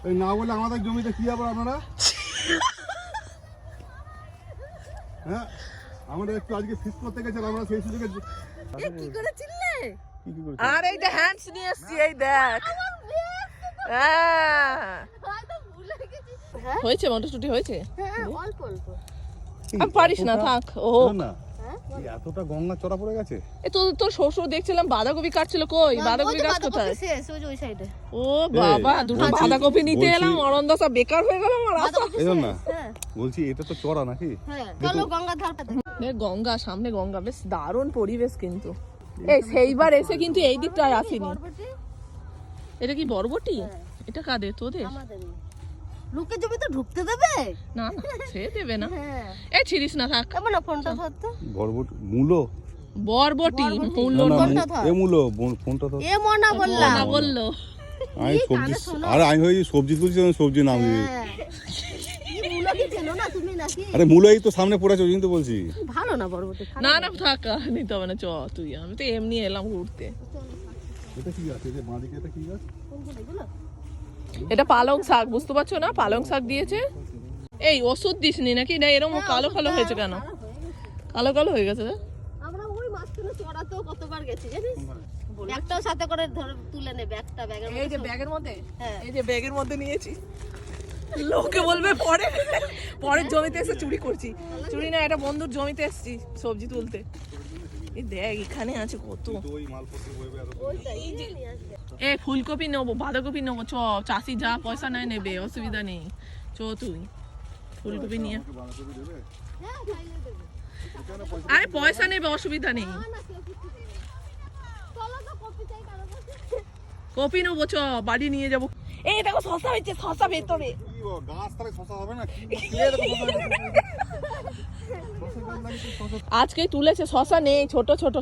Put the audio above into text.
এই না বলে আমাদের জমিতে কি আবার আপনারা? হ্যাঁ, আমরা একটু আজকে ফিক্স করতে গেছিলাম, আমরা সেই সুযোগে কি করে চিনলে? আর এই যে হ্যান্ডস নিয়ে এসছি, এই দেখ। হ্যাঁ হয়েছে, মটরশুটি হয়েছে। হ্যাঁ অল্প অল্প। আমি পারিস না, থাক। ও না এতটা গঙ্গা চড়া পড়ে গেছে। এ তোর শ্বশুর দেখছিলাম বাঁধাকপি কাটছিল, কই বাঁধাকপি গাছ কোথায়? শেষ ওই যে ওই সাইডে। ও বাবা, দুটো বাঁধাকপি নিতে এলাম, অরন্দসা বেকার হয়ে গেল আমার আশা। এই না বলছি, এটা তো চড়া নাকি? হ্যাঁ চলো গঙ্গার ধারটা দেখো। গঙ্গা, সামনে গঙ্গা, বেশ দারুণ পরিবেশ কিন্তু। এই সেইবার এসে কিন্তু এই দিকটায় আসিনি। এটা কি বরবটি? এটা কাদের? তোদের? আমাদের। লোকের জমি তো ঢুকতে দেবে না না, সে দেবে না। হ্যাঁ এই ছিড়িস না, থাক। কেমন না ফোনটা ধরতো? বরবটি মূলো? বরবটি মূল্য এ মূলো ফোনটা তো এ মনা বললাম না বললো। আমি সবজি, আরে আমি হয়ে সবজি তুলছি, সবজি নাম দিই। হ্যাঁ এই মূলো কি চেনো না তুমি নাকি? আরে মূলো এই তো সামনে পড়ে আছে, ওই জন্য তো বলছি। ভালো না বরবটি খারাপ। না না, থাক, নিতে হবে না, চ তুই। আমি তো এমনি এলাম ঘুরতে। এটা কি গাছ? এটা বাঁ দিকে এটা কি গাছ? কোনগুলো এগুলো? এটা পালং শাক, বুঝতে পারছো না? পালং শাক দিয়েছে। এই ওষুধ দিসনি নাকি? না এরকম কালো কালো হয়েছে কেন? কালো কালো হয়ে গেছে। আমরা ওই মাছগুলো চড়াতেও কতবার গেছি জানিস? ব্যাগটাও সাথে করে ধরে তুলে নে, ব্যাগটা ব্যাগের এই যে মধ্যে। ব্যাগের মধ্যে, হ্যাঁ। এই যে ব্যাগের মধ্যে নিয়েছি। লোকে বলবে পরে, পরের জমিতে এসে চুরি করছি। চুরি না, এটা বন্ধুর জমিতে এসেছি সবজি তুলতে। এই দেখ এখানে আছে কত। ওই মালপত্র বইবে আর ওইটাই নিয়ে আসবে। এই ফুলকপি নেবো, বাঁধাকপি নেবো, চ। চাষি যা পয়সা নেয় নেবে, অসুবিধা নেই। চ তুই ফুলকপি নিয়ে। বাঁধাকপি দেবে? হ্যাঁ খাইলে দেবে। আরে পয়সা নেবে, অসুবিধা নেই। না না কেউ কিছু দেবে না। চলো তো কপি চাই কারো কাছে। কপি নেবো, চ বাড়ি নিয়ে যাবো। এই দেখো শসা হয়েছে, শসা ভেতরে। কি গো, গাছ তাহলে শশা হবে না? কি খেয়ে দেখো শশা হবে। শশা গাছ লাগিয়েছে, শশা আজকে তুলেছে, শসা নেই, ছোট ছোট